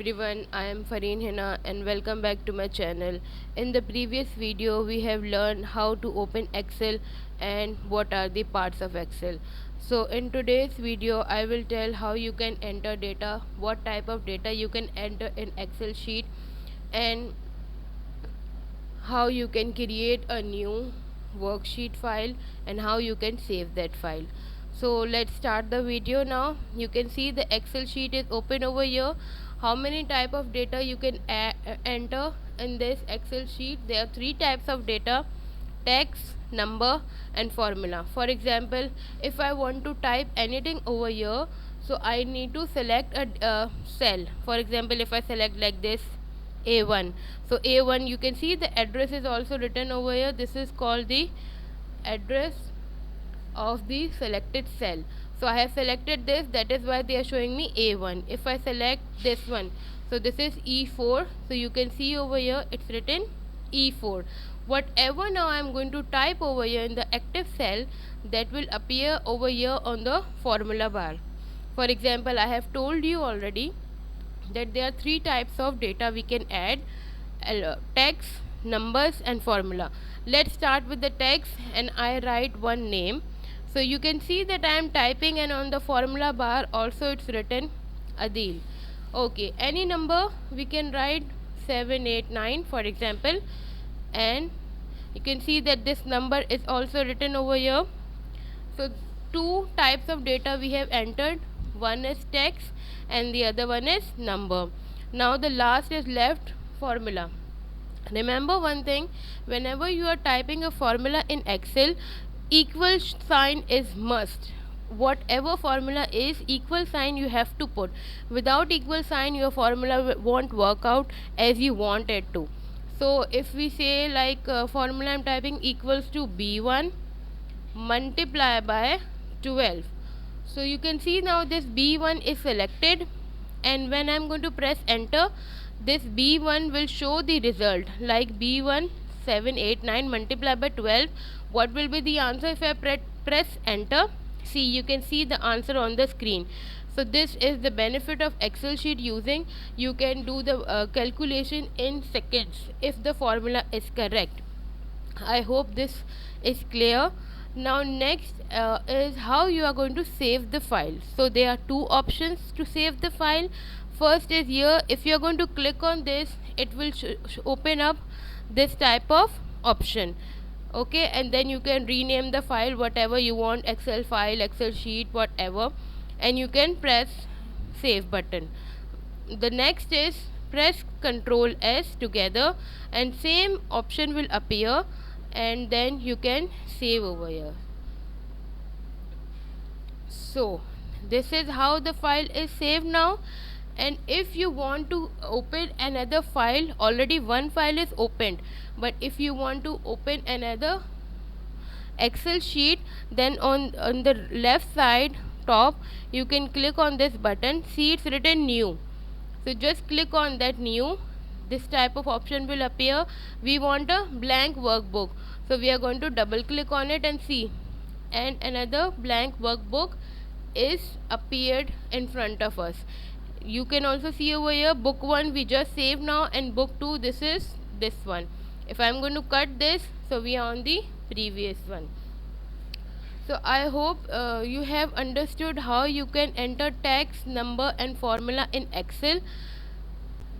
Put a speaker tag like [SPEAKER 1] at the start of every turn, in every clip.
[SPEAKER 1] everyone, I am Fareen Hina and welcome back to my channel. In the previous video we have learned how to open Excel and what are the parts of Excel. So in today's video I will tell how you can enter data, what type of data you can enter in Excel sheet, and how you can create a new worksheet file and how you can save that file. So let's start the video now. You can see the Excel sheet is open over here. How many type of data you can enter in this Excel sheet? There are three types of data: text, number and formula. For example, if I want to type anything over here, so I need to select a cell. For example, if I select like this A1, so A1, you can see the address is also written over here. This is called the address of the selected cell. So I have selected this, that is why they are showing me A1. If I select this one, so this is E4, so you can see over here it's written E4. Whatever now I am going to type over here in the active cell, that will appear over here on the formula bar. For example, I have told you already that there are three types of data we can add: text, numbers and formula. Let's start with the text and I write one name. So you can see that I am typing and on the formula bar also it's written Adil. Okay, any number we can write 789 for example, and you can see that this number is also written over here. So two types of data we have entered, one is text and the other one is number. Now the last is left, formula. Remember one thing, whenever you are typing a formula in Excel, equal sign is must. Whatever formula is, equal sign you have to put. Without equal sign your formula won't work out as you want it to. So if we say like formula I'm typing equals to B1 multiply by 12, so you can see now this B1 is selected, and when I'm going to press enter, this B1 will show the result like B1 789 multiplied by 12. What will be the answer if I press enter? See, you can see the answer on the screen. So this is the benefit of Excel sheet using. You can do the calculation in seconds if the formula is correct. I hope this is clear. Now next is how you are going to save the file. So there are two options to save the file. First is here, if you are going to click on this, it will open up this type of option. Okay, and then you can rename the file whatever you want, Excel file, Excel sheet, whatever, and you can press save button. The next is press Ctrl S together and same option will appear, and then you can save over here. So this is how the file is saved now. And if you want to open another file, already one file is opened, but if you want to open another Excel sheet, then on the left side top you can click on this button. See, it's written new, so just click on that new. This type of option will appear. We want a blank workbook, so we are going to double click on it and see, and another blank workbook is appeared in front of us. You can also see over here book 1 we just saved now, and book 2, this is this one. If I'm going to cut this, so we are on the previous one. So I hope you have understood how you can enter text, number and formula in Excel.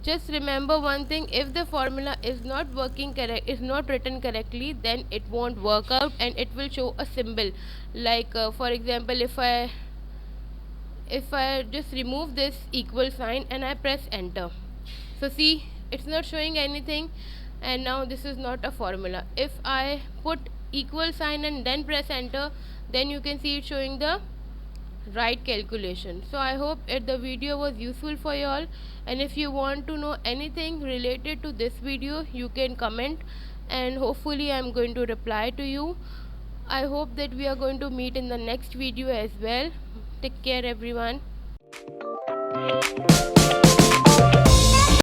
[SPEAKER 1] Just remember one thing, if the formula is not working correct, is not written correctly, then it won't work out and it will show a symbol like for example, if I just remove this equal sign and I press enter, so see, it's not showing anything, and now this is not a formula. If I put equal sign and then press enter, then you can see it showing the right calculation. So I hope the video was useful for you all, and if you want to know anything related to this video, you can comment and hopefully I'm going to reply to you. I hope that we are going to meet in the next video as well. Take care everyone.